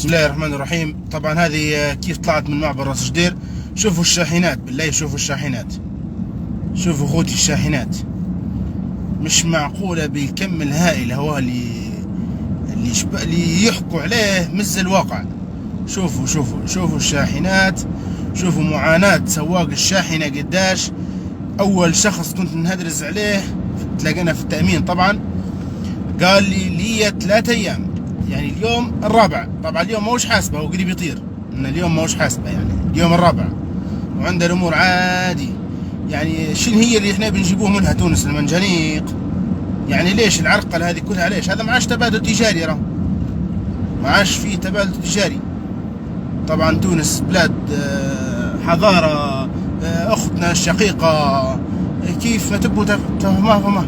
بسم الله الرحمن الرحيم. طبعا هذه كيف طلعت من معبر راس جدير. شوفوا الشاحنات، بالله شوفوا الشاحنات، شوفوا اخوتي الشاحنات، مش معقولة بالكم الهائل هو اللي يحكوا عليه مز الواقع. شوفوا الشاحنات، شوفوا معاناة سواق الشاحنة قداش. اول شخص كنت نهدرز عليه تلاقينا في التأمين، طبعا قال لي 3 ايام، يعني اليوم الرابع. طبعا اليوم موش حاسبه، هو قريب يطير ان اليوم موش حاسبه، يعني اليوم الرابع وعنده الامور عادي. يعني شنو هي اللي احنا بنجيبوه منها تونس المنجنيق؟ يعني ليش العرقله هذه كلها؟ ليش هذا؟ معاش تبادل تجاري، راه معاش فيه تبادل تجاري. طبعا تونس بلاد حضاره، اختنا الشقيقه، كيف ما تبوا تفهموها.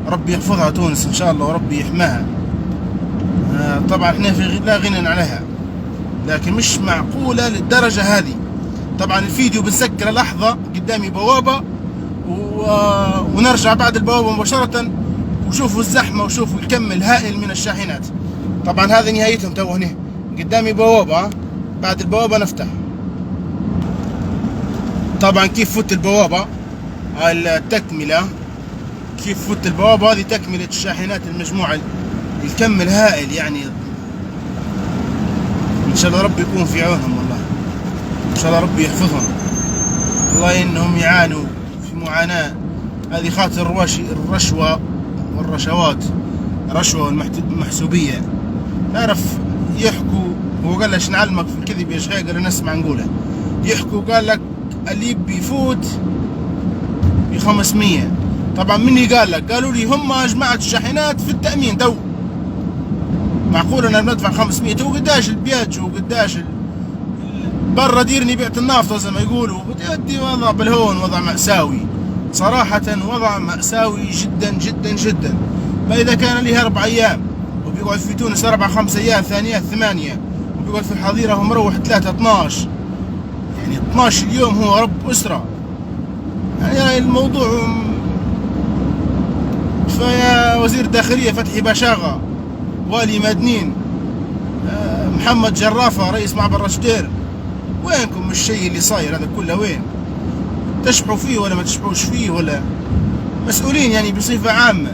ربي يحفظها تونس ان شاء الله وربي يحماها. طبعا احنا لا غنى عليها، لكن مش معقولة للدرجة هذه. طبعا الفيديو بنسكر لحظة قدامي بوابة ونرجع بعد البوابة مباشرة، وشوفوا الزحمة وشوفوا الكم الهائل من الشاحنات. طبعا هذا نهايتهم. تو هنا قدامي بوابة، بعد البوابة نفتح. طبعا كيف فوت البوابة، التكملة كيف فوت البوابة هذه تكملة الشاحنات المجموعة، الكم الهائل. يعني ان شاء الله ربي يكون في عونهم، والله ان شاء الله ربي يحفظهم. والله انهم يعانوا في معاناة هذه خاطر الرشوة والرشوات، الرشوة والمحسوبية. تعرف يحكوا، هو قال لك نعلمك في الكذب يا شيخ، قال نسمع نقوله. يحكوا قال لك اللي بيفوت ب 500. طبعا مني قال لك؟ قالوا لي هم جماعة الشاحنات في التأمين. تو معقول انا بندفع 500 وقداش البياج وقداش برا ديرني بيعت النافطة زي ما يقولوا. بدي وضع بالهون، وضع مأساوي صراحة، وضع مأساوي جدا جدا جدا. فإذا كان لي 4 أيام وبيقعد في تونس 4-5 أيام ثانيات 8، وبيقعد في الحظيرة هو مروح 3-12، يعني 12 اليوم هو رب أسرة. يعني الموضوع فيا وزير الداخلية فتحي باشاغة، والي مدنين محمد جرافة رئيس معبر راس جدير، وينكم الشيء اللي صاير هذا كله؟ وين تشبحوا فيه ولا ما تشبحوش فيه؟ ولا مسؤولين يعني بصفة عامة؟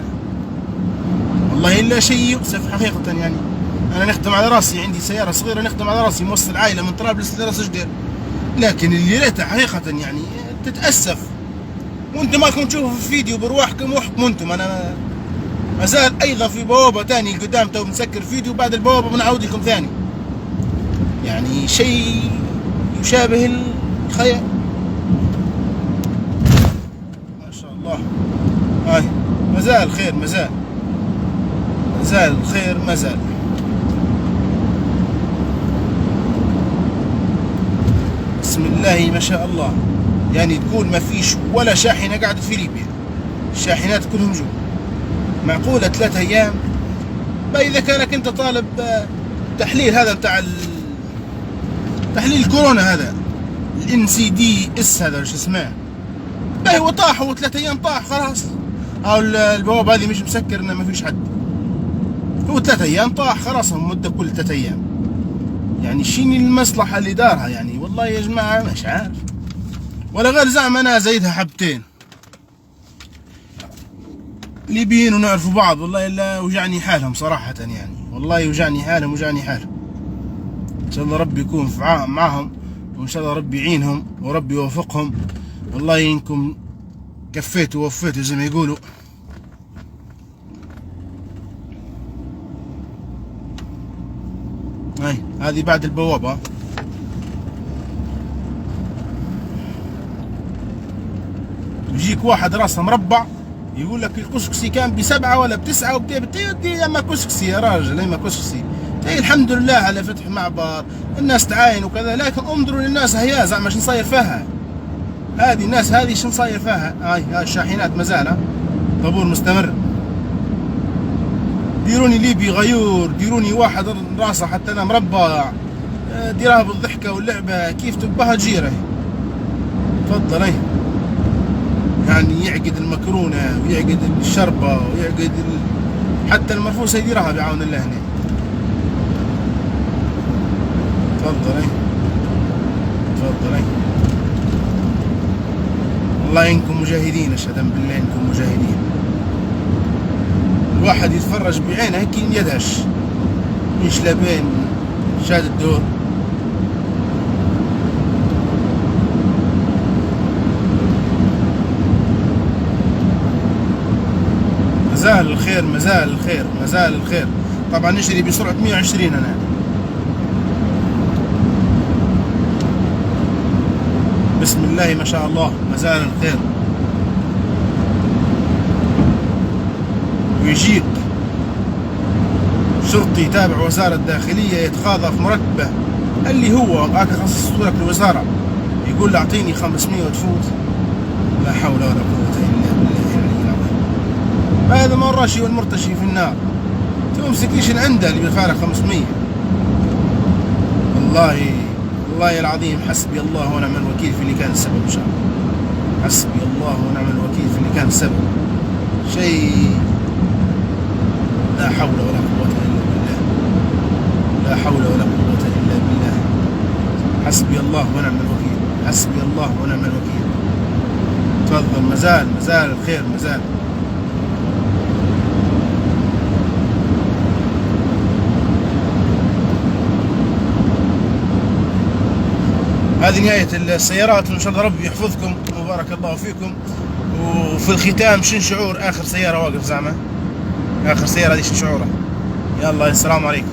والله إلا شيء يؤسف حقيقة. يعني أنا نخدم على راسي، عندي سيارة صغيرة نخدم على راسي، موصل عائلة من طرابلس لراس جدير، لكن اللي ريته حقيقة يعني تتأسف. وانتم مالكم تشوفوا في الفيديو برواحكم واحكموا انتم. أنا ما زال ايضا في بوابه ثاني قدام، تو بنسكر فيديو، بعد البوابه بنعود لكم ثاني. يعني شيء يشابه الخيال. ما شاء الله. هاي ما زال خير، ما زال الخير، ما زال. بسم الله ما شاء الله. يعني تقول ما فيش ولا شاحنه قعدت في ليبيا، الشاحنات كلهم جو. معقولة 3 أيام؟ إذا كانك أنت طالب تحليل هذا بتاع تحليل كورونا، هذا NCDS هذا شو اسمه، هو طاح، هو 3 أيام طاح خلاص. أو البوابة هذه مش مسكر إنه ما فيش حد، هو 3 أيام طاح خلاص، المدة كل 3 أيام. يعني شيني المصلحة اللي دارها؟ يعني والله يا جماعة مش عارف، ولا غير زعم أنا زايدها حبتين ليبيين ونعرفوا بعض. والله الا وجعني حالهم صراحة، يعني والله وجعني حالهم. ان شاء الله ربي يكون معهم، وان شاء الله ربي يعينهم وربي يوفقهم. والله انكم كفيتوا ووفيتوا زي ما يقولوا. هذه بعد البوابة. يجيك واحد راسه مربع يقول لك الكسكسي كان ب7 ولا ب9 وبتي اما كسكسي يا راجل، اما كسكسي. الحمد لله على فتح معبر، الناس تعاين وكذا، لكن انظروا للناس هيا زعما شو صاير فيها. هذه الناس هذه شو صاير فيها؟ هاي الشاحنات ما زال طابور مستمر. ديروني ليبي غيور، ديروني واحد راسه حتى انا مربع، ديرها بالضحكه واللعبه كيف تبها تجيره. تفضل. يعني يعقد المكرونة ويعقد الشربة ويعقد حتى المرفوسة يديرها بعون الله هنا. تفضلي تفضلي. والله انكم مجاهدين، اشهد بالله انكم مجاهدين. الواحد يتفرج بعينه هيك يدهش، مش لابين شاد الدور. مازال الخير، مازال الخير، مازال الخير. طبعا نجري بسرعة 120 انا. بسم الله ما شاء الله، مازال الخير. ويجيك شرطي تابع وزارة الداخلية يتخاضى في مرتبه اللي هو خصصته لك الوزارة، يقول له اعطيني 500 وتفوت. لا حول ولا قوة الا بالله العلي العظيم. هذا ما الراشي والمرتشي في النار، تمسك ايش عنده اللي بيدفع لك 500. والله العظيم حسبي الله ونعم الوكيل في اللي كان السبب ان شاء الله. حسبي الله ونعم الوكيل في اللي كان السبب. شيء لا حول ولا قوة الا بالله، لا حول ولا قوة الا بالله. حسبي الله ونعم الوكيل، حسبي الله ونعم الوكيل. تفضل، مازال الخير، مازال. هذه نهاية السيارات، وإن شاء الله ربي يحفظكم وبارك الله فيكم. وفي الختام شن شعور آخر سيارة واقف زعمة؟ آخر سيارة هذه شن شعورها؟ يلا السلام عليكم.